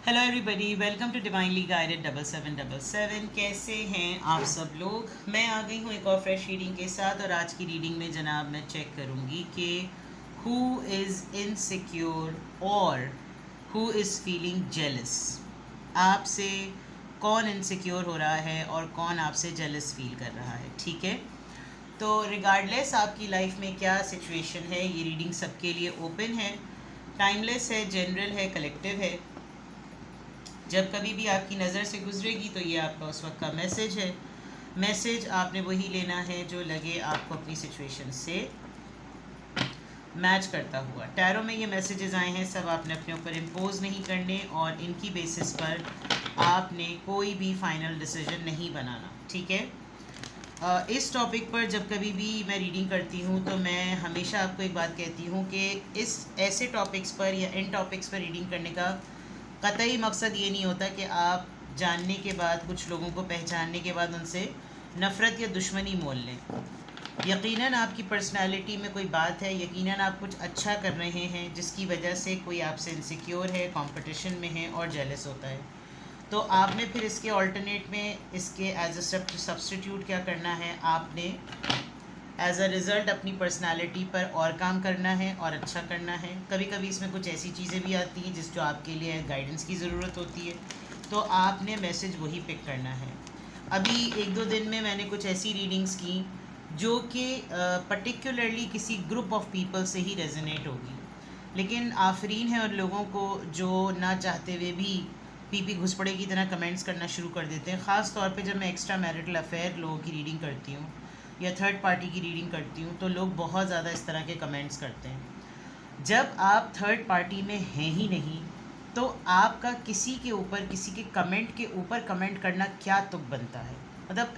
Hello everybody, welcome to divinely guided 7777। कैसे हैं आप सब लोग। मैं आ गई हूँ एक और फ्रेश रीडिंग के साथ, और आज की रीडिंग में जनाब मैं चेक करूँगी कि हु इज़ इनसिक्योर और हु इज़ फीलिंग जेलस। आपसे कौन इनसिक्योर हो रहा है और कौन आपसे जेलस फील कर रहा है। ठीक है, तो रिगार्डलेस आपकी लाइफ में क्या सिचुएशन है, ये रीडिंग सबके लिए ओपन है, टाइमलेस है, जनरल है, कलेक्टिव है। जब कभी भी आपकी नज़र से गुजरेगी तो ये आपका उस वक्त का मैसेज है। मैसेज आपने वही लेना है जो लगे आपको अपनी सिचुएशन से मैच करता हुआ। टैरो में ये मैसेजेस आए हैं, सब आपने अपने ऊपर इम्पोज नहीं करने, और इनकी बेसिस पर आपने कोई भी फाइनल डिसीजन नहीं बनाना। ठीक है, इस टॉपिक पर जब कभी भी मैं रीडिंग करती हूँ तो मैं हमेशा आपको एक बात कहती हूँ कि इस ऐसे टॉपिक्स पर या इन टॉपिक्स पर रीडिंग करने का कतई मकसद ये नहीं होता कि आप जानने के बाद, कुछ लोगों को पहचानने के बाद उनसे नफ़रत या दुश्मनी मोल लें। यकीनन आपकी पर्सनालिटी में कोई बात है, यकीनन आप कुछ अच्छा कर रहे हैं जिसकी वजह से कोई आपसे इनसिक्योर है, कंपटीशन में है और जेलस होता है। तो आपने फिर इसके ऑल्टरनेट में, इसके एज अ सब्स्टिट्यूट क्या करना है, आपने एज अ रिज़ल्ट अपनी पर्सनालिटी पर और काम करना है और अच्छा करना है। कभी कभी इसमें कुछ ऐसी चीज़ें भी आती हैं जो आपके लिए गाइडेंस की ज़रूरत होती है, तो आपने मैसेज वही पिक करना है। अभी एक दो दिन में मैंने कुछ ऐसी रीडिंग्स की जो कि पर्टिकुलरली किसी ग्रुप ऑफ पीपल से ही रेजोनेट होगी, लेकिन आफरीन है उन लोगों को जो ना चाहते हुए भी पीपी घुसपड़े की तरह कमेंट्स करना शुरू कर देते हैं। ख़ास तौर पे जब मैं एक्स्ट्रा मैरिटल अफेयर लोगों की रीडिंग करती हूँ या थर्ड पार्टी की रीडिंग करती हूँ तो लोग बहुत ज़्यादा इस तरह के कमेंट्स करते हैं। जब आप थर्ड पार्टी में हैं ही नहीं तो आपका किसी के ऊपर, किसी के कमेंट के ऊपर कमेंट करना क्या तुक बनता है। मतलब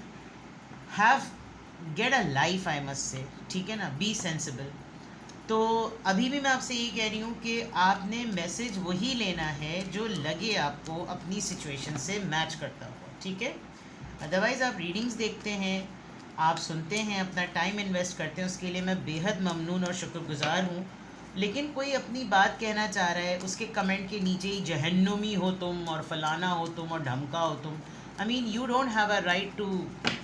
have get a life, I must say. ठीक है ना, बी सेंसिबल। तो अभी भी मैं आपसे यही कह रही हूँ कि आपने मैसेज वही लेना है जो लगे आपको अपनी सिचुएशन से मैच करता हुआ। ठीक है, अदरवाइज़ आप रीडिंग्स देखते हैं, आप सुनते हैं, अपना टाइम इन्वेस्ट करते हैं, उसके लिए मैं बेहद ममनून और शुक्रगुज़ार हूँ। लेकिन कोई अपनी बात कहना चाह रहा है, उसके कमेंट के नीचे ही जहन्नुमी हो तुम और फलाना हो तुम और ढमका हो तुम। I mean you don't have a right to.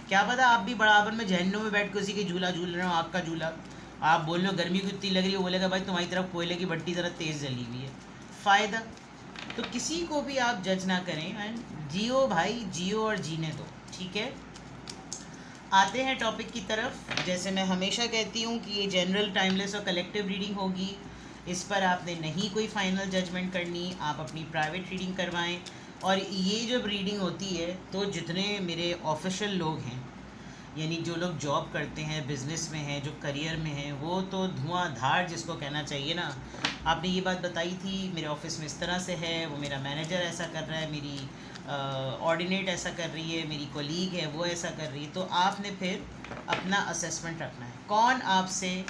क्या पता आप भी बराबर में जहन्नुम में बैठ के उसी के झूला झूल रहे हो, आग का झूला। आप बोल रहे हो गर्मी को इतनी लग रही है, बोलेगा भाई तुम्हारी तरफ कोयले की भट्टी ज़रा तेज़ जली हुई है। फ़ायदा तो किसी को भी आप जज ना करें, एंड जियो भाई जियो, और जीने दो। ठीक है, आते हैं टॉपिक की तरफ। जैसे मैं हमेशा कहती हूँ कि ये जनरल, टाइमलेस और कलेक्टिव रीडिंग होगी। इस पर आपने नहीं कोई फाइनल जजमेंट करनी, आप अपनी प्राइवेट रीडिंग करवाएं। और ये जब रीडिंग होती है तो जितने मेरे ऑफिशियल लोग हैं, यानी जो लोग जॉब करते हैं, बिज़नेस में हैं, जो करियर में हैं, वो तो धुआंधार जिसको कहना चाहिए ना। आपने ये बात बताई थी मेरे ऑफिस में इस तरह से है, वो मेरा मैनेजर ऐसा कर रहा है, मेरी ऑर्डिनेट ऐसा कर रही है, मेरी कोलीग है वो ऐसा कर रही है। तो आपने फिर अपना असेसमेंट रखना है, कौन आपसे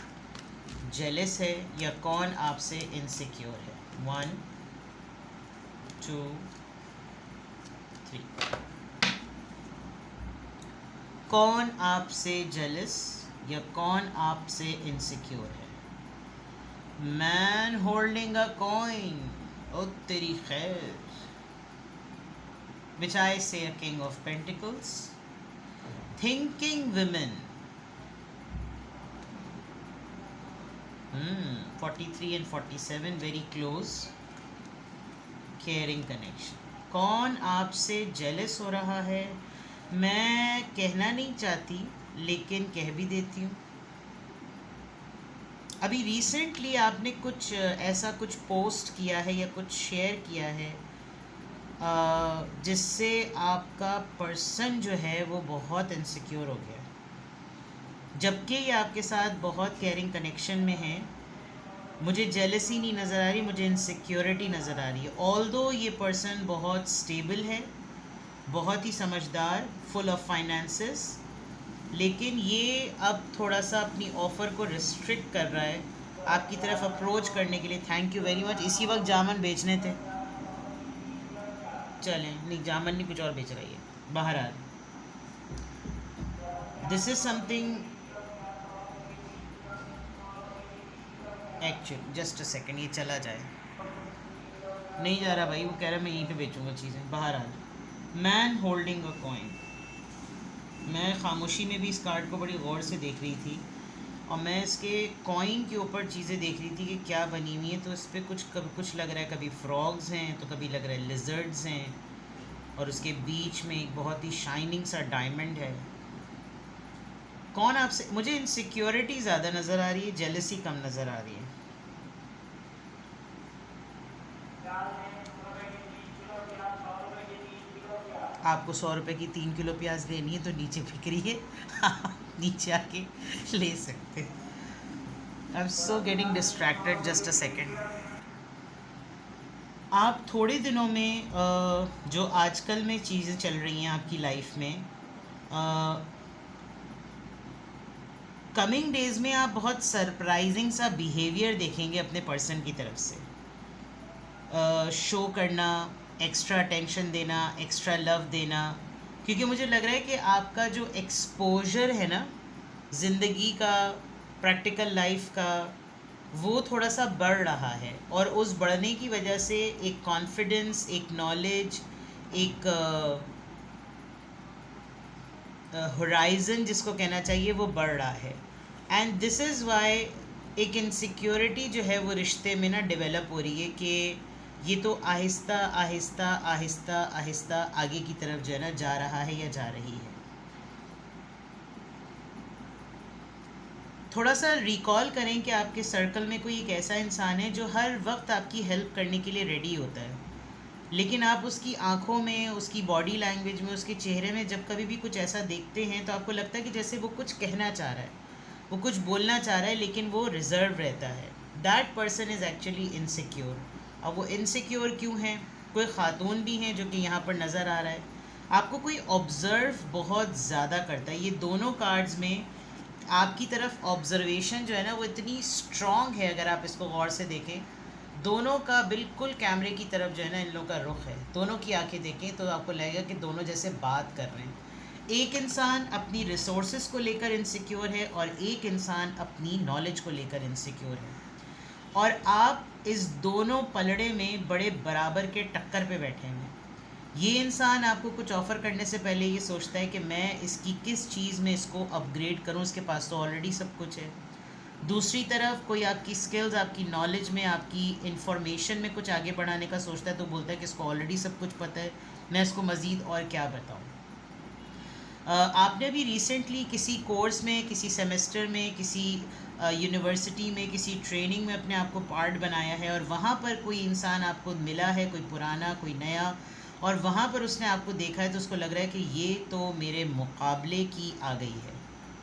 जेलस है या कौन आपसे इनसिक्योर है। 1 2 3। कौन आपसे जेलस या कौन आपसे इनसिक्योर है। मैन होल्डिंग अ कॉइन, ओ तेरी खैर, which I say a king of pentacles, thinking women, 43 and 47 very close, caring connection। कौन आपसे जेलस हो रहा है, मैं कहना नहीं चाहती लेकिन कह भी देती हूँ। अभी रिसेंटली आपने कुछ ऐसा कुछ पोस्ट किया है या कुछ शेयर किया है जिससे आपका पर्सन जो है वो बहुत इनसिक्योर हो गया, जबकि ये आपके साथ बहुत केयरिंग कनेक्शन में है। मुझे जेलसी नहीं नज़र आ रही, मुझे इनसिक्योरिटी नज़र आ रही है। ऑल्दो ये पर्सन बहुत स्टेबल है, बहुत ही समझदार, फुल ऑफ फाइनेंसेस, लेकिन ये अब थोड़ा सा अपनी ऑफ़र को रिस्ट्रिक्ट कर रहा है आपकी तरफ अप्रोच करने के लिए। Thank you very much. इसी वक्त जामन बेचने थे, चलें, नहीं जामन नहीं, कुछ और बेच रही है बाहर आ। This is something actual, just a second, ये चला जाए। नहीं जा रहा भाई, वो कह रहा है मैं यहीं पे बेचूंगा चीज़ें, बाहर आ जा। Man holding a coin. मैं खामोशी में भी इस कार्ड को बड़ी गौर से देख रही थी और मैं इसके कॉइन के ऊपर चीज़ें देख रही थी कि क्या बनी हुई है। तो इस पर कभी कुछ लग रहा है, कभी फ्रॉग्स हैं तो कभी लग रहा है लिजर्ड्स हैं, और उसके बीच में एक बहुत ही शाइनिंग सा डायमंड है। कौन आपसे, मुझे इनसिक्योरिटी ज़्यादा नज़र आ रही है, जेलसी कम नज़र आ रही है। आपको 100 रुपये की 3 किलो प्याज लेनी है तो नीचे फिक्री है, नीचे आके ले सकते हैं। I am so getting distracted, just a second. आप थोड़े दिनों में जो आजकल में चीज़ें चल रही हैं आपकी लाइफ में, कमिंग डेज़ में आप बहुत सरप्राइजिंग सा बिहेवियर देखेंगे अपने पर्सन की तरफ से। शो करना, एक्स्ट्रा अटेंशन देना, एक्स्ट्रा लव देना, क्योंकि मुझे लग रहा है कि आपका जो एक्सपोजर है ना ज़िंदगी का, प्रैक्टिकल लाइफ का, वो थोड़ा सा बढ़ रहा है। और उस बढ़ने की वजह से एक कॉन्फिडेंस, एक नॉलेज, एक होराइज़न जिसको कहना चाहिए, वो बढ़ रहा है। एंड दिस इज़ वाई एक इनसिक्योरिटी जो है वो रिश्ते में ना डेवलप हो रही है कि ये तो आहिस्ता आहिस्ता आहिस्ता आहिस्ता आगे की तरफ जो है ना जा रहा है या जा रही है। थोड़ा सा रिकॉल करें कि आपके सर्कल में कोई एक ऐसा इंसान है जो हर वक्त आपकी हेल्प करने के लिए रेडी होता है, लेकिन आप उसकी आंखों में, उसकी बॉडी लैंग्वेज में, उसके चेहरे में जब कभी भी कुछ ऐसा देखते हैं तो आपको लगता है कि जैसे वो कुछ कहना चाह रहा है, वो कुछ बोलना चाह रहा है, लेकिन वो रिजर्व रहता है। That person is actually insecure. अब वो इनसिक्योर क्यों है? कोई ख़ातून भी हैं जो कि यहाँ पर नज़र आ रहा है, आपको कोई ऑब्ज़र्व बहुत ज़्यादा करता है। ये दोनों कार्ड्स में आपकी तरफ ऑब्जर्वेशन जो है ना वो इतनी स्ट्रॉन्ग है, अगर आप इसको गौर से देखें, दोनों का बिल्कुल कैमरे की तरफ जो है ना इन लोगों का रुख है। दोनों की आंखें देखें तो आपको लगेगा कि दोनों जैसे बात कर रहे हैं। एक इंसान अपनी रिसोर्सेज को लेकर इनसिक्योर है और एक इंसान अपनी नॉलेज को लेकर इनसिक्योर है, और आप इस दोनों पलड़े में बड़े बराबर के टक्कर पे बैठे हैं। ये इंसान आपको कुछ ऑफ़र करने से पहले ये सोचता है कि मैं इसकी किस चीज़ में इसको अपग्रेड करूं, इसके पास तो ऑलरेडी सब कुछ है। दूसरी तरफ कोई आपकी स्किल्स, आपकी नॉलेज में, आपकी इंफॉर्मेशन में कुछ आगे बढ़ाने का सोचता है तो बोलता है कि इसको ऑलरेडी सब कुछ पता है, मैं इसको मज़ीद और क्या बताऊँ। आपने भी रिसेंटली किसी कोर्स में, किसी सेमेस्टर में, किसी यूनिवर्सिटी में, किसी ट्रेनिंग में अपने आप को पार्ट बनाया है, और वहाँ पर कोई इंसान आपको मिला है, कोई पुराना कोई नया, और वहाँ पर उसने आपको देखा है तो उसको लग रहा है कि ये तो मेरे मुकाबले की आ गई है,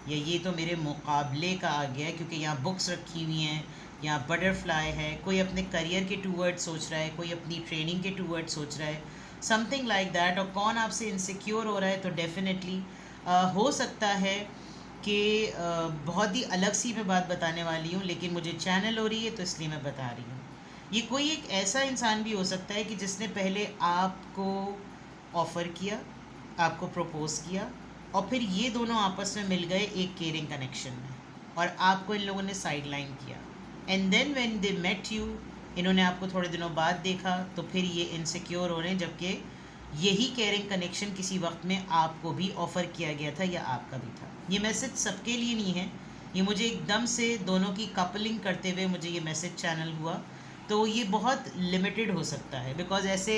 या ये तो मेरे मुकाबले का आ गया है, क्योंकि यहाँ बुक्स रखी हुई हैं, यहाँ बटरफ्लाई है। कोई अपने करियर के टूवर्ड सोच रहा है, कोई अपनी ट्रेनिंग के टूवर्ड सोच रहा है, समथिंग लाइक दैट। और कौन आपसे इनसिक्योर हो रहा है, तो डेफिनेटली हो सकता है कि बहुत ही अलग सी मैं बात बताने वाली हूँ, लेकिन मुझे चैनल हो रही है तो इसलिए मैं बता रही हूँ। ये कोई एक ऐसा इंसान भी हो सकता है कि जिसने पहले आपको ऑफ़र किया, आपको प्रपोज़ किया, और फिर ये दोनों आपस में मिल गए एक केयरिंग कनेक्शन में, और आपको इन लोगों ने साइड लाइन किया। And then when they met you, इन्होंने आपको थोड़े दिनों बाद देखा तो फिर ये इनसिक्योर हो रहे हैं, जबकि यही केयरिंग कनेक्शन किसी वक्त में आपको भी ऑफ़र किया गया था या आपका भी था। ये मैसेज सबके लिए नहीं है, ये मुझे एकदम से दोनों की कपलिंग करते हुए मुझे ये मैसेज चैनल हुआ, तो ये बहुत लिमिटेड हो सकता है, बिकॉज ऐसे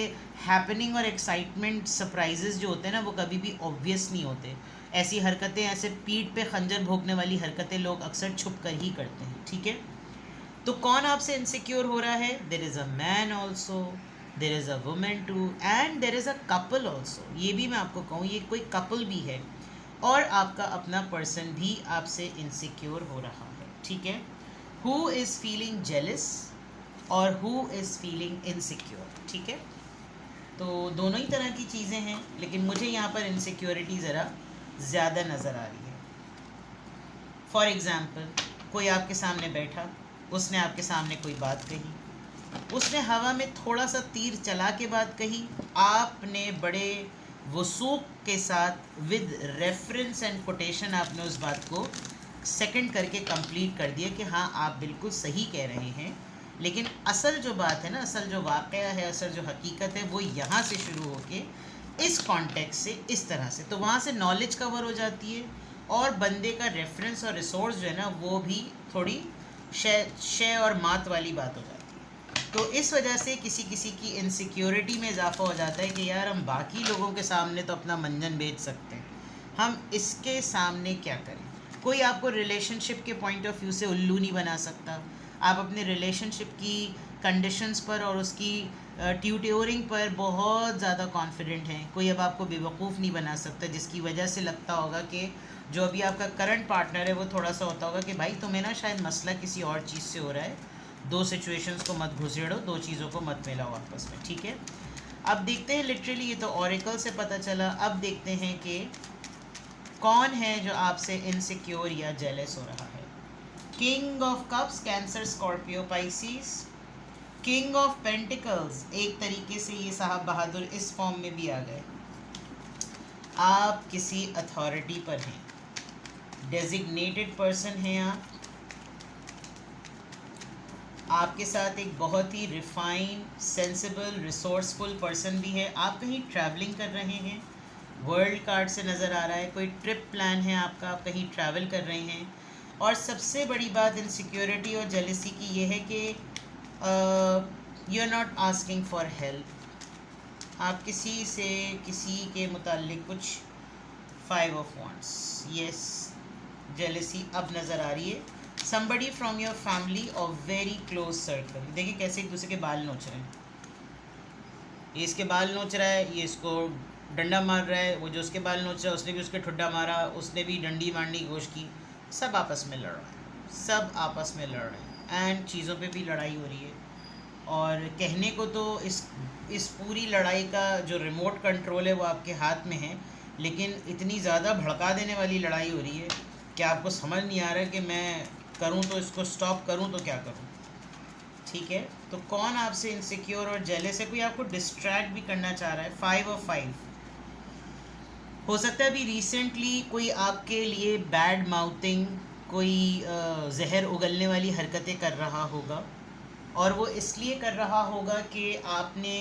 हैपनिंग और एक्साइटमेंट सरप्राइजेज़ जो होते हैं ना वो कभी भी ऑब्वियस नहीं होते। ऐसी हरकतें, ऐसे पीठ पे खंजर भोंकने वाली हरकतें लोग अक्सर छुप कर ही करते हैं, ठीक है। तो कौन आपसे इनसिक्योर हो रहा है? There is a man also, there is a women too, and there is a couple also. ये भी मैं आपको कहूँ, ये कोई कपल भी है, और आपका अपना पर्सन भी आपसे इनसिक्योर हो रहा है, ठीक है। हु इज़ फीलिंग जेलस और हु इज़ फीलिंग इनसिक्योर, ठीक है। तो दोनों ही तरह की चीज़ें हैं, लेकिन मुझे यहाँ पर इनसिक्योरिटी ज़रा ज़्यादा नज़र आ रही है। फॉर एग्ज़ाम्पल, कोई आपके सामने बैठा, उसने आपके सामने कोई बात कही, उसने हवा में थोड़ा सा तीर चला के बात कही, आपने बड़े वसूख के साथ विद रेफरेंस एंड कोटेशन आपने उस बात को सेकंड करके कंप्लीट कर दिया कि हाँ आप बिल्कुल सही कह रहे हैं, लेकिन असल जो बात है ना, असल जो वाक़या है, असल जो हकीकत है, वो यहाँ से शुरू होके इस कॉन्टेक्स्ट से, इस तरह से, तो वहाँ से नॉलेज कवर हो जाती है और बंदे का रेफरेंस और रिसोर्स जो है ना वो भी थोड़ी शय और मात वाली बात हो जाती है। तो इस वजह से किसी किसी की इनसिक्योरिटी में इजाफा हो जाता है कि यार हम बाकी लोगों के सामने तो अपना मंजन बेच सकते हैं, हम इसके सामने क्या करें। कोई आपको रिलेशनशिप के पॉइंट ऑफ व्यू से उल्लू नहीं बना सकता। आप अपने रिलेशनशिप की कंडीशंस पर और उसकी ट्यूटोरिंग पर बहुत ज़्यादा कॉन्फिडेंट हैं। कोई अब आपको बेवकूफ़ नहीं बना सकता, जिसकी वजह से लगता होगा कि जो अभी आपका करंट पार्टनर है वो थोड़ा सा होता होगा कि भाई तुम्हें ना शायद मसला किसी और चीज़ से हो रहा है, दो सिचुएशंस को मत घुसेड़ो, दो चीज़ों को मत मिलाओ आपस में, ठीक है। अब देखते हैं, लिटरली ये तो ऑरेकल से पता चला। अब देखते हैं कि कौन है जो आपसे इनसिक्योर या जेलस हो रहा है। King of cups, cancer, Scorpio, Pisces. King of pentacles, एक तरीके से ये साहब बहादुर इस फॉर्म में भी आ गए। आप किसी अथॉरिटी पर हैं, डेजिग्नेटेड पर्सन हैं आपके साथ एक बहुत ही रिफाइन, सेंसिबल, रिसोर्सफुल पर्सन भी है। आप कहीं ट्रैवलिंग कर रहे हैं, वर्ल्ड कार्ड से नज़र आ रहा है, कोई ट्रिप प्लान है आपका, आप कहीं ट्रैवल कर रहे हैं। और सबसे बड़ी बात इनसिक्योरिटी और जेलसी की ये है कि you are not asking for help. आप किसी से किसी के मुताल्लिक कुछ 5 ऑफ वांट्स, यस, जेलसी अब नज़र आ रही है। somebody from your family or very close circle। देखिए कैसे एक दूसरे के बाल नोच रहे हैं, ये इसके बाल नोच रहा है, ये इसको डंडा मार रहा है, वो जो उसके बाल नोच रहा है उसने भी उसके ठुड्डा मारा, उसने भी डंडी मारने की कोशिश की, सब आपस में लड़ रहे हैं, सब आपस में लड़ रहे हैं एंड चीज़ों पे भी लड़ाई हो रही है। और कहने को तो इस पूरी लड़ाई का जो रिमोट कंट्रोल है वो आपके हाथ में है, लेकिन इतनी ज़्यादा भड़का देने वाली लड़ाई हो रही है कि आपको समझ नहीं आ रहा है कि मैं करूं तो इसको स्टॉप करूं तो क्या करूं, ठीक है। तो कौन आपसे इनसिक्योर और जेलस है, कोई आपको डिस्ट्रैक्ट भी करना चाह रहा है। 5 ऑफ 5 हो सकता है अभी रिसेंटली कोई आपके लिए बैड माउथिंग, कोई जहर उगलने वाली हरकतें कर रहा होगा, और वो इसलिए कर रहा होगा कि आपने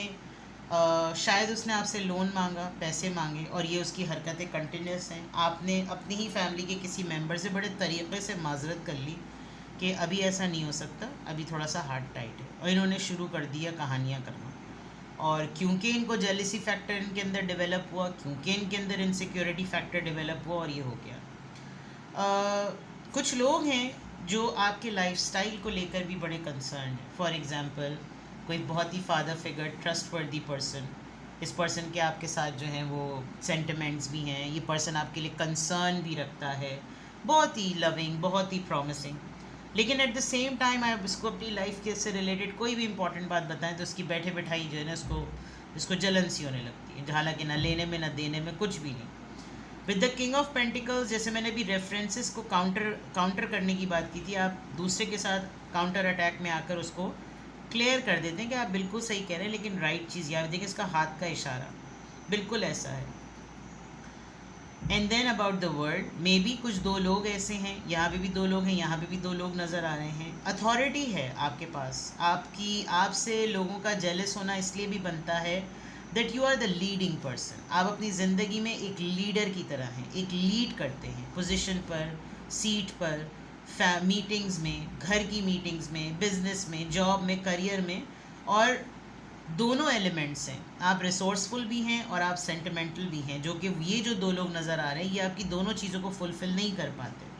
शायद उसने आपसे लोन मांगा, पैसे मांगे, और ये उसकी हरकतें कंटिन्यूस हैं। आपने अपनी ही फैमिली के किसी मेंबर से बड़े तरीक़े से माजरत कर ली कि अभी ऐसा नहीं हो सकता, अभी थोड़ा सा हार्ट टाइट है, और इन्होंने शुरू कर दिया कहानियाँ करना। और क्योंकि इनको जेलसी फैक्टर इनके अंदर डेवलप हुआ, क्योंकि इनके अंदर इनसिक्योरिटी फैक्टर डेवलप हुआ, और ये हो गया। कुछ लोग हैं जो आपके लाइफस्टाइल को लेकर भी बड़े कंसर्न हैं। फॉर एग्ज़ाम्पल, कोई बहुत ही फादर फिगर, ट्रस्टवर्दी पर्सन, इस पर्सन के आपके साथ जो हैं वो सेंटिमेंट्स भी हैं, ये पर्सन आपके लिए कंसर्न भी रखता है, बहुत ही लविंग, बहुत ही प्रॉमिसिंग, लेकिन एट द सेम टाइम आप इसको अपनी लाइफ के से रिलेटेड कोई भी इंपॉर्टेंट बात बताएं तो उसकी बैठे बैठाई जो है ना इसको जलन सी होने लगती है, हालांकि ना लेने में ना देने में कुछ भी नहीं। With the king of pentacles, जैसे मैंने भी रेफरेंसेस को काउंटर करने की बात की थी, आप दूसरे के साथ काउंटर अटैक में आकर उसको क्लियर कर देते हैं कि आप बिल्कुल सही कह रहे हैं, लेकिन राइट चीज़ याद देखिए, इसका हाथ का इशारा बिल्कुल ऐसा है। And then about the world, maybe कुछ 2 लोग ऐसे हैं, यहाँ पे भी 2 लोग हैं, यहाँ पे भी 2 लोग नज़र आ रहे हैं। अथॉरिटी है आपके पास, आपसे लोगों का जेलस होना इसलिए भी बनता है that you are the leading person. आप अपनी ज़िंदगी में एक लीडर की तरह हैं, एक लीड करते हैं पोजीशन पर, सीट पर, मीटिंग्स में, घर की मीटिंग्स में, बिजनेस में, जॉब में, करियर में, और दोनों एलिमेंट्स हैं। आप रिसोर्सफुल भी हैं और आप सेंटिमेंटल भी हैं, जो कि ये जो 2 लोग नज़र आ रहे हैं ये आपकी दोनों चीज़ों को फुलफ़िल नहीं कर पाते।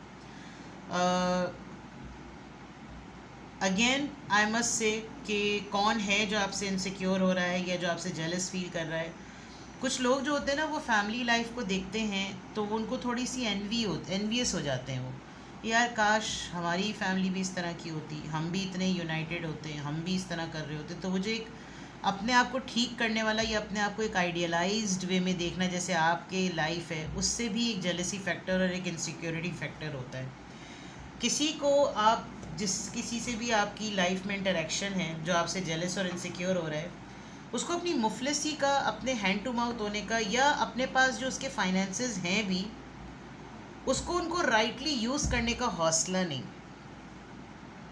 अगेन आई मस्ट से कि कौन है जो आपसे इनसिक्योर हो रहा है या जो आपसे जेलस फील कर रहा है। कुछ लोग जो होते हैं ना वो फैमिली लाइफ को देखते हैं तो उनको थोड़ी सी एनवियस हो जाते हैं, वो यार काश हमारी फैमिली भी इस तरह की होती, हम भी इतने यूनाइटेड होते, हम भी इस तरह कर रहे होते। तो वो जो एक अपने आप को ठीक करने वाला या अपने आप को एक आइडियलाइज्ड वे में देखना जैसे आपके लाइफ है, उससे भी एक जेलसी फैक्टर और एक इनसिक्योरिटी फैक्टर होता है। किसी से भी आपकी लाइफ में इंटरेक्शन है जो आपसे जेलस और इनसिक्योर हो रहा है, उसको अपनी मुफलिसी का, अपने हैंड टू माउथ होने का, या अपने पास जो उसके फाइनेंसेस हैं भी, उसको उनको राइटली यूज़ करने का हौसला नहीं।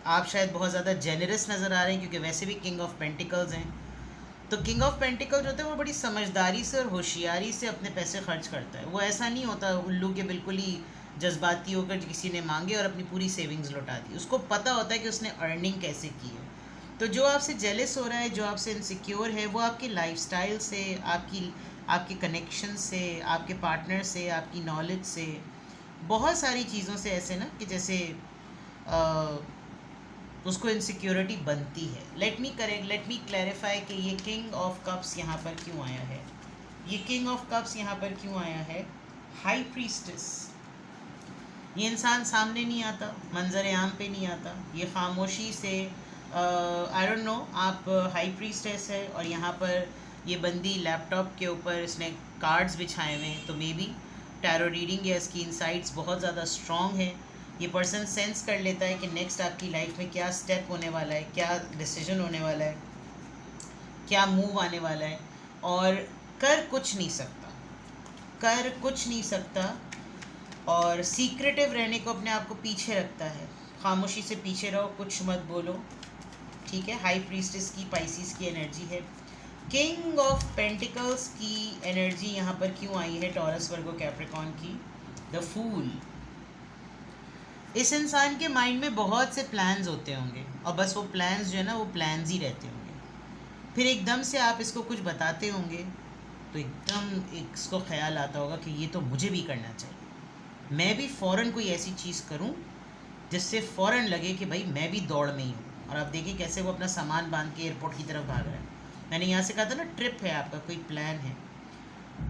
आप शायद बहुत ज़्यादा जेनरस नज़र आ रहे हैं क्योंकि वैसे भी किंग ऑफ पेंटिकल्स हैं। तो किंग ऑफ पेंटिकल जो होता है वो बड़ी समझदारी से और होशियारी से अपने पैसे खर्च करता है। वो ऐसा नहीं होता उल्लू के बिल्कुल ही जज्बाती होकर किसी ने मांगे और अपनी पूरी सेविंग्स लौटा दी। उसको पता होता है कि उसने अर्निंग कैसे की है। तो जो आपसे जेलस हो रहा है, जो आपसे इनसिक्योर है, वो आपके लाइफस्टाइल से, आपके कनेक्शन से, आपके पार्टनर से, आपकी नॉलेज से, बहुत सारी चीज़ों से ऐसे ना कि जैसे उसको इनसिक्योरिटी बनती है। लेट मी क्लैरिफाई कि ये किंग ऑफ कप्स यहाँ पर क्यों आया है। ये किंग ऑफ कप्स यहाँ पर क्यों आया है? High priestess. ये इंसान सामने नहीं आता, मंजर आम पे नहीं आता, ये खामोशी से आई डोंट नो। आप हाई प्रीस्टेस है और यहाँ पर ये बंदी लैपटॉप के ऊपर इसने कार्ड्स बिछाए हुए हैं, तो मे बी टैरो रीडिंग या इसकी इनसाइट्स बहुत ज़्यादा स्ट्रॉन्ग है। ये पर्सन सेंस कर लेता है कि नेक्स्ट आपकी लाइफ में क्या स्टेप होने वाला है, क्या डिसीजन होने वाला है, क्या मूव आने वाला है, और कर कुछ नहीं सकता और सीक्रेटिव रहने को अपने आप को पीछे रखता है। खामोशी से पीछे रहो, कुछ मत बोलो, ठीक है। हाई प्रीस्टेस की पाइसिस की एनर्जी है। किंग ऑफ पेंटिकल्स की एनर्जी यहाँ पर क्यों आई है टॉरस वर्गो कैप्रिकॉर्न की? The fool. इस इंसान के माइंड में बहुत से प्लान्स होते होंगे और बस वो प्लान्स जो है ना वो प्लान्स ही रहते होंगे। फिर एकदम से आप इसको कुछ बताते होंगे तो एकदम इसको ख्याल आता होगा कि ये तो मुझे भी करना चाहिए, मैं भी फ़ौरन कोई ऐसी चीज़ करूं जिससे फ़ौरन लगे कि भाई मैं भी दौड़ में ही हूँ। और आप देखिए कैसे वो अपना सामान बांध के एयरपोर्ट की तरफ भाग रहा है। मैंने यहाँ से कहा था ना, ट्रिप है आपका, कोई प्लान है।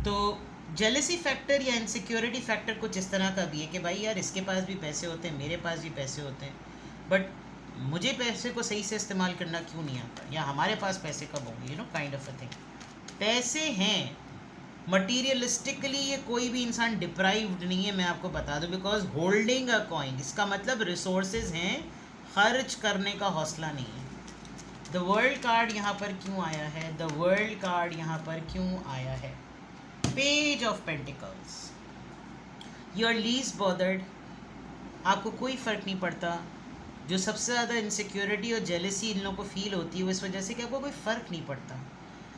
तो जेलसी फैक्टर या इनसिक्योरिटी फैक्टर कुछ इस तरह का भी है कि भाई यार इसके पास भी पैसे होते हैं, मेरे पास भी पैसे होते हैं, बट मुझे पैसे को सही से इस्तेमाल करना क्यों नहीं आता, या हमारे पास पैसे कब होंगे, काइंड ऑफ अ थिंग। पैसे हैं, मटीरियलिस्टिकली ये कोई भी इंसान डिप्राइव्ड नहीं है, मैं आपको बता दूं, बिकॉज होल्डिंग अ कॉइन, इसका मतलब रिसोर्सेज हैं, खर्च करने का हौसला नहीं है। द वर्ल्ड कार्ड यहाँ पर क्यों आया है? द वर्ल्ड कार्ड यहाँ पर क्यों आया है? Page of pentacles. You are least bothered, आपको कोई फ़र्क नहीं पड़ता। जो सबसे ज़्यादा इनसिक्योरिटी और जेलसी इन लोगों को फील होती है वो इस वजह से कि आपको कोई फ़र्क नहीं पड़ता।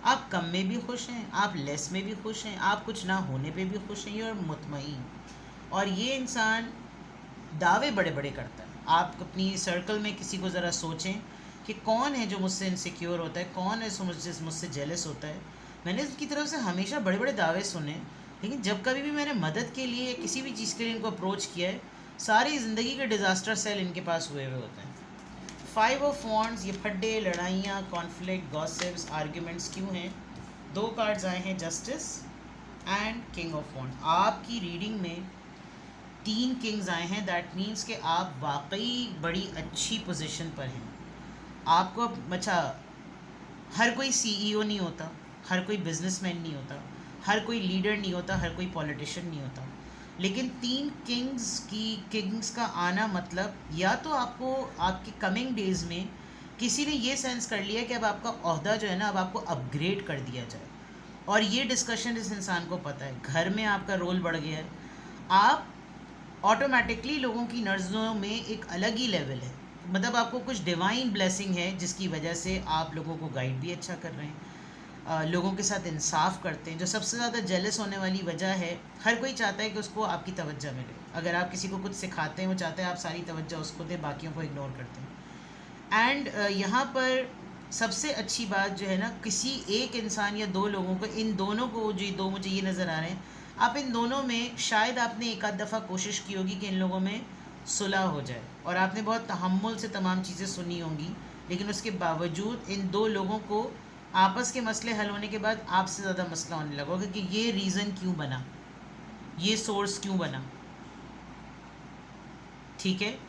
आप कम में भी खुश हैं, आप लेस में भी खुश हैं, आप कुछ ना होने पे भी खुश हैं, और मुतमईन। और ये इंसान दावे बड़े बड़े करता है। आप अपनी सर्कल में किसी को ज़रा सोचें कि कौन है जो मुझसे इनसिक्योर होता है, कौन है जो मुझसे जेलस होता है। मैंने इसकी तरफ से हमेशा बड़े बड़े दावे सुने, लेकिन जब कभी भी मैंने मदद के लिए किसी भी चीज़ के लिए इनको अप्रोच किया है, सारी ज़िंदगी के डिज़ास्टर सेल इनके पास हुए होते हैं। 5 ऑफ वॉन्ड्स, ये फड्डे, लड़ाइयाँ, कॉन्फ्लिक्ट, गॉसिप्स, आर्ग्यूमेंट्स क्यों हैं? 2 कार्ड्स आए हैं, justice and king of wands. आपकी रीडिंग में 3 किंग्स आए हैं, दैट मीन्स कि आप वाकई बड़ी अच्छी पोजीशन पर हैं। आपको अच्छा, हर कोई CEO नहीं होता, हर कोई बिजनेसमैन नहीं होता, हर कोई लीडर नहीं होता, हर कोई पॉलिटिशियन नहीं होता, लेकिन 3 किंग्स का आना मतलब या तो आपको आपके कमिंग डेज़ में किसी ने ये सेंस कर लिया कि अब आपका ओहदा जो है ना अब आपको अपग्रेड कर दिया जाए, और ये डिस्कशन इस इंसान को पता है। घर में आपका रोल बढ़ गया है, आप ऑटोमेटिकली लोगों की नज़रों में एक अलग ही लेवल है, मतलब आपको कुछ डिवाइन ब्लेसिंग है जिसकी वजह से आप लोगों को गाइड भी अच्छा कर रहे हैं, लोगों के साथ इंसाफ करते हैं। जो सबसे ज़्यादा जेलस होने वाली वजह है, हर कोई चाहता है कि उसको आपकी तवज्जो मिले। अगर आप किसी को कुछ सिखाते हैं, वो चाहते हैं आप सारी तवज्जो उसको दें, बाकियों को इग्नोर करते हैं। एंड यहाँ पर सबसे अच्छी बात जो है ना, किसी एक इंसान या 2 लोगों को, इन दोनों को, जो 2 मुझे ये नज़र आ रहे हैं, आप इन दोनों में शायद आपने एक आध दफ़ा कोशिश की होगी कि इन लोगों में सुलह हो जाए, और आपने बहुत तहम्मुल से तमाम चीज़ें सुनी होंगी, लेकिन उसके बावजूद इन 2 लोगों को आपस के मसले हल होने के बाद आपसे ज़्यादा मसला होने लगा होगा कि ये रीज़न क्यों बना, ये सोर्स क्यों बना, ठीक है।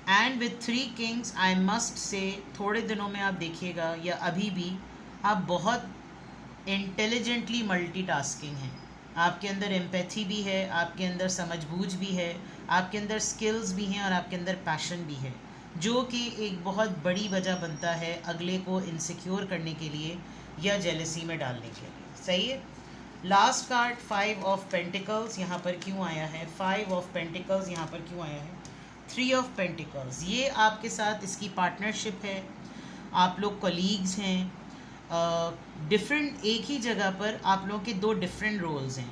And with 3 Kings I must say, थोड़े दिनों में आप देखिएगा या अभी भी आप बहुत इंटेलिजेंटली मल्टीटास्किंग हैं। आपके अंदर एम्पैथी भी है, आपके अंदर समझबूझ भी है, आपके अंदर स्किल्स भी हैं, और आपके अंदर पैशन भी है, जो कि एक बहुत बड़ी वजह बनता है अगले को इनसिक्योर करने के लिए या जेलसी में डालने के लिए। सही है। लास्ट कार्ड 5 ऑफ पेंटिकल्स यहाँ पर क्यों आया है? 5 ऑफ पेंटिकल्स यहाँ पर क्यों आया है? 3 ऑफ पेंटिकल्स, ये आपके साथ इसकी पार्टनरशिप है, आप लोग कलीग्स हैं, डिफरेंट एक ही जगह पर आप लोगों के 2 डिफरेंट रोल्स हैं।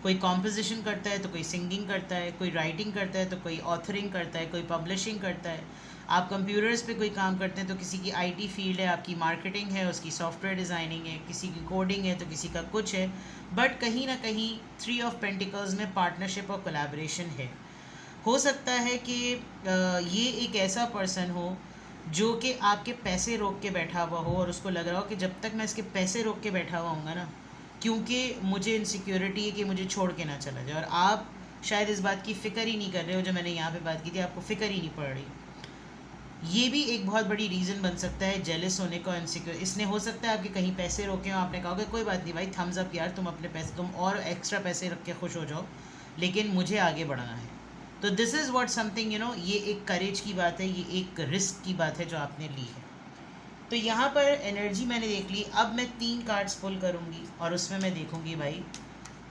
कोई कॉम्पोजिशन करता है तो कोई सिंगिंग करता है, कोई राइटिंग करता है तो कोई ऑथरिंग करता है, कोई पब्लिशिंग करता है। आप कंप्यूटर्स पे कोई काम करते हैं तो किसी की आईटी फील्ड है, आपकी मार्केटिंग है, उसकी सॉफ्टवेयर डिज़ाइनिंग है, किसी की कोडिंग है तो किसी का कुछ है। बट कहीं ना कहीं 3 ऑफ पेंटिकल्स में पार्टनरशिप और कोलैबोरेशन है। हो सकता है कि ये एक ऐसा पर्सन हो जो कि आपके पैसे रोक के बैठा हुआ हो और उसको लग रहा हो कि जब तक मैं इसके पैसे रोक के बैठा हुआ हूँगा ना, क्योंकि मुझे इनसिक्योरिटी है कि मुझे छोड़ के ना चला जाए, और आप शायद इस बात की फ़िक्र ही नहीं कर रहे हो। जो मैंने यहाँ पे बात की थी, आपको फ़िक्र ही नहीं पड़ रही। ये भी एक बहुत बड़ी रीज़न बन सकता है जेलस होने का, इनसिक्योर। इसने हो सकता है आपके कहीं पैसे रोके हो, आपने कहा कि कोई बात नहीं भाई, थम्स अप यार, तुम अपने पैसे, तुम और एक्स्ट्रा पैसे रख के खुश हो जाओ, लेकिन मुझे आगे बढ़ना है। तो दिस इज़ व्हाट समथिंग ये एक करेज की बात है, ये एक रिस्क की बात है जो आपने ली है। तो यहाँ पर एनर्जी मैंने देख ली। अब मैं 3 कार्ड्स पुल करूँगी और उसमें मैं देखूँगी भाई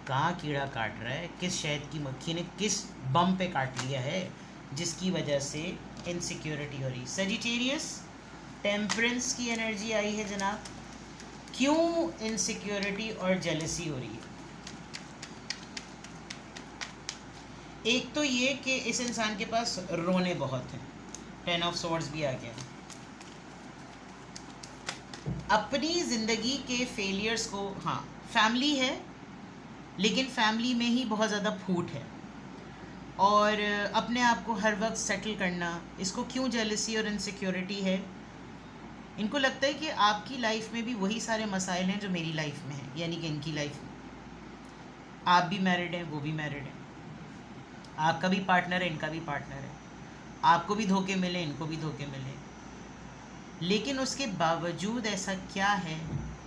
कहाँ कीड़ा काट रहा है, किस शहद की मक्खी ने किस बम पे काट लिया है जिसकी वजह से इनसिक्योरिटी हो रही। सजिटेरियस, टेम्परेंस की एनर्जी आई है जनाब। क्यों इनसिक्योरिटी और जेलसी हो रही है? एक तो ये कि इस इंसान के पास रोने बहुत हैं, 10 ऑफ सॉर्ड्स भी आ गया। अपनी ज़िंदगी के फेलियर्स को, हाँ फैमिली है लेकिन फैमिली में ही बहुत ज़्यादा फूट है, और अपने आप को हर वक्त सेटल करना, इसको क्यों जेलसी और इनसिक्योरिटी है? इनको लगता है कि आपकी लाइफ में भी वही सारे मसाइल हैं जो मेरी लाइफ में हैं, यानी कि इनकी लाइफ में। आप भी मैरिड हैं, वो भी मैरिड हैं, आपका भी पार्टनर है, इनका भी पार्टनर है, आपको भी धोखे मिले, इनको भी धोखे मिले, लेकिन उसके बावजूद ऐसा क्या है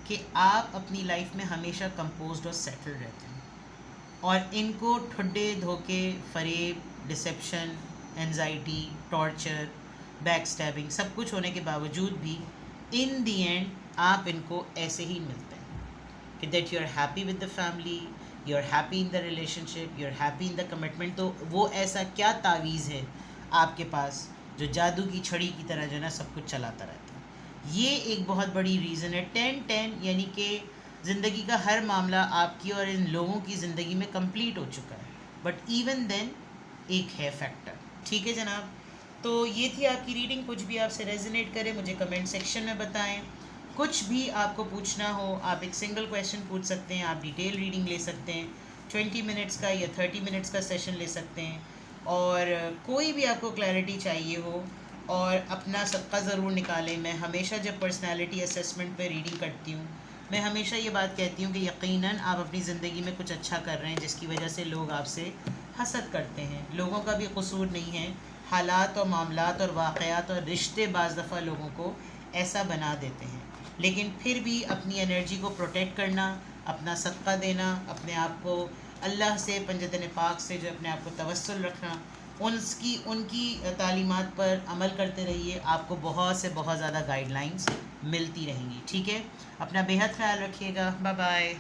कि आप अपनी लाइफ में हमेशा कंपोज्ड और सेटल रहते हैं, और इनको ठुड्डे, धोखे, फरेब, deception, anxiety, torture, back stabbing सब कुछ होने के बावजूद भी इन दी एंड आप इनको ऐसे ही मिलते हैं कि that you are happy with the family, you are happy in the relationship, you are happy in the commitment. तो वो ऐसा क्या तावीज़ है आपके पास जो जादू की छड़ी की तरह जो है ना सब कुछ चलाता रहता है? ये एक बहुत बड़ी रीज़न है। 10-10 यानी कि ज़िंदगी का हर मामला आपकी और इन लोगों की ज़िंदगी में कंप्लीट हो चुका है, बट इवन देन एक है फैक्टर। ठीक है जनाब, तो ये थी आपकी रीडिंग। कुछ भी आपसे रेजोनेट करे मुझे कमेंट सेक्शन में बताएं। कुछ भी आपको पूछना हो आप एक सिंगल क्वेश्चन पूछ सकते हैं, आप डिटेल रीडिंग ले सकते हैं, 20 मिनट्स का या 30 मिनट्स का सेशन ले सकते हैं, और कोई भी आपको क्लैरिटी चाहिए हो और अपना सदका ज़रूर निकालें। मैं हमेशा जब पर्सनालिटी असेसमेंट पे रीडिंग करती हूँ, मैं हमेशा ये बात कहती हूँ कि यकीनन आप अपनी ज़िंदगी में कुछ अच्छा कर रहे हैं जिसकी वजह से लोग आपसे हसद करते हैं। लोगों का भी कसूर नहीं है, हालात और मामलात और वाक़यात और रिश्ते बाज़ दफ़ा लोगों को ऐसा बना देते हैं, लेकिन फिर भी अपनी एनर्जी को प्रोटेक्ट करना, अपना सदका देना, अपने आप को अल्लाह से, पंजतन पाक से जो अपने आप को तवस्सुल रखना, उनकी तालीमात पर अमल करते रहिए। आपको बहुत से बहुत ज़्यादा गाइडलाइंस मिलती रहेंगी। ठीक है, अपना बेहद ख्याल रखिएगा। Bye bye.